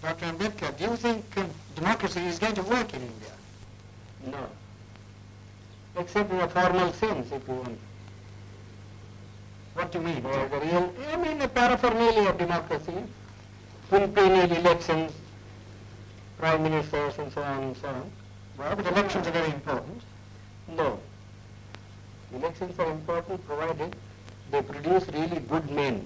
Dr. Ambedkar, do you think democracy is going to work in India? No. Except in a formal sense, if you want. What do you mean? The real, I mean, a paraphernalia of democracy, quinquennial elections, prime ministers, and so on and so on. Well, but elections are very important. No. Elections are important provided they produce really good men.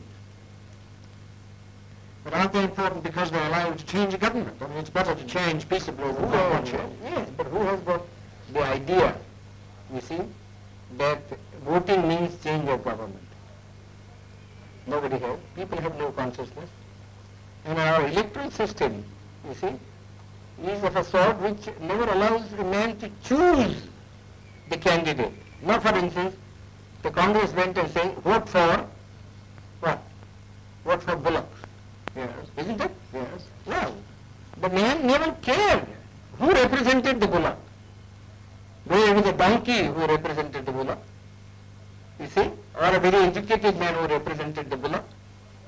But aren't they important because they allow you to change a government? I mean, it's better to change peaceably than not one change. Yes, but who has got the idea, you see, that voting means change of government? Nobody has. People have no consciousness. And our electoral system, you see, is of a sort which never allows a man to choose the candidate. Now, for instance, the Congress went and said, vote for what? Vote for Bullock. Yes. Isn't it? Yes. Well, the man never cared who represented the Bullock. Though it was a donkey who represented the Bullock, you see, or a very educated man who represented the Bullock,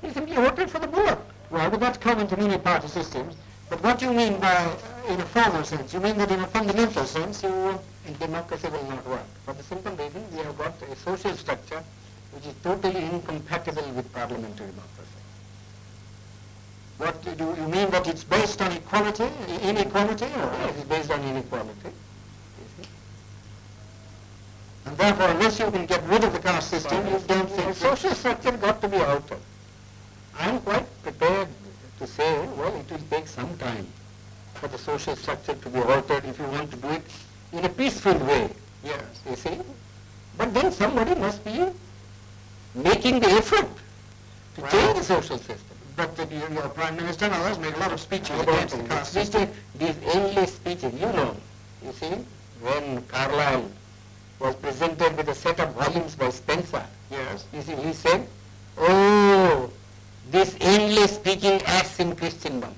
he simply voted for the Bullock. Well, but that's common to many party systems. But what do you mean by, in a formal sense? You mean that in a fundamental sense, And democracy will not work. For the simple reason, we have got a social structure which is totally incompatible with parliamentary democracy. What do you mean, that it's based on equality, inequality, or? It is based on inequality. And therefore, unless you can get rid of the caste system, you don't think The social structure got to be altered. I am quite prepared to say, well, it will take some time for the social structure to be altered if you want to do it in a peaceful way. Yes. You see? But then somebody must be making the effort to Well, change the social system. But your Prime Minister and others make a lot of speeches I don't against the think caste these system. these endless speeches, you see, when Carlyle was presented with a set of volumes by Spencer, Yes. you see, he said, oh, this endless speaking acts in Christendom.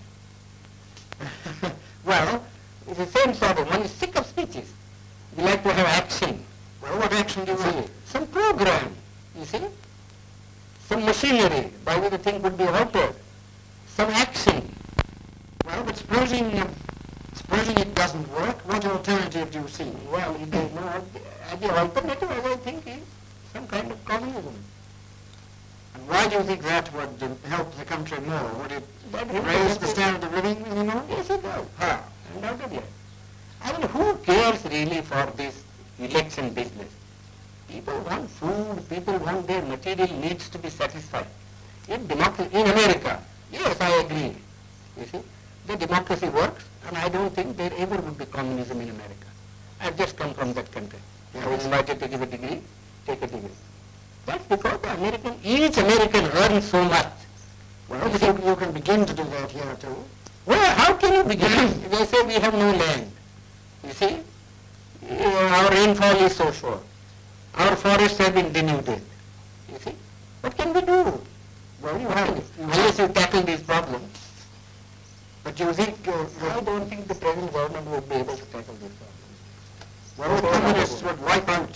Well, It's the same sort of, one is sick of speeches. We like to have action. what action do you See, want? some program, you see, some machinery by which the thing could be altered, some action. Well, but supposing it doesn't work, what alternative do you see? Well, if there is no, the alternative, as I think, is some kind of communism. And why do you think that would help the country more? Would it That will raise help the it. standard of living anymore? Yes, it does. How? Undoubtedly. I mean, who cares really for this election business? People want food, people want their material needs to be satisfied. If democracy, in America, yes, I agree. You see, the democracy works, and I don't think there ever would be communism in America. I've just come from that country. I was invited to give a degree, take a degree. That's because each American earns so much. Well, you can begin to do that here too. Well, how can you begin? They say we have no land. You see, our rainfall is so short. Our forests have been denuded. You see, what can we do? Well, Unless you tackle these problems. But do you think, I don't think the present government would be able to tackle these problems. well, the communists would wipe out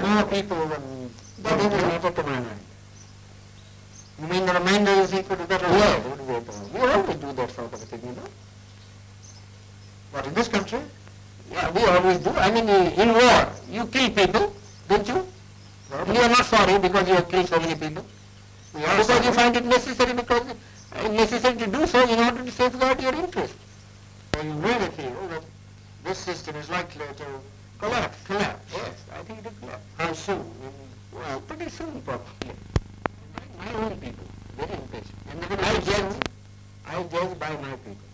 more people than That doesn't matter to my mind. You mean the remainder you think would be better? Yes, would be better. We always do that sort of a thing, you know. What, in this country? Yeah, we always do. I mean, in war, you kill people, don't you? Well, And you are not sorry because you have killed so many people. we are Because sorry. you find it necessary because necessary to do so in order to safeguard your interest. So you really feel that this system is likely to Collapse. Yes, I think it will collapse. how soon? Well, pretty soon probably. My own people, very impatient. And I judge by my people,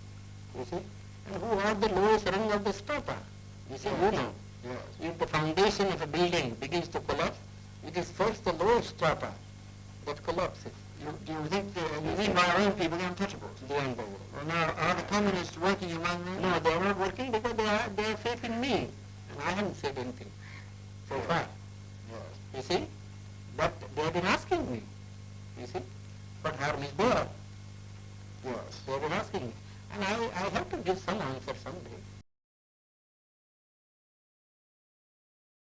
you see. And who are the lowest rung of the strata? You see, you know. Yes. If the foundation of a building begins to collapse, it is first the lowest strata that collapses. Do you think, you mean by our own people, the untouchables? The unbelievable. Well, now, are the communists working among them? No, they are not working because they have faith in me. And I haven't said anything so far.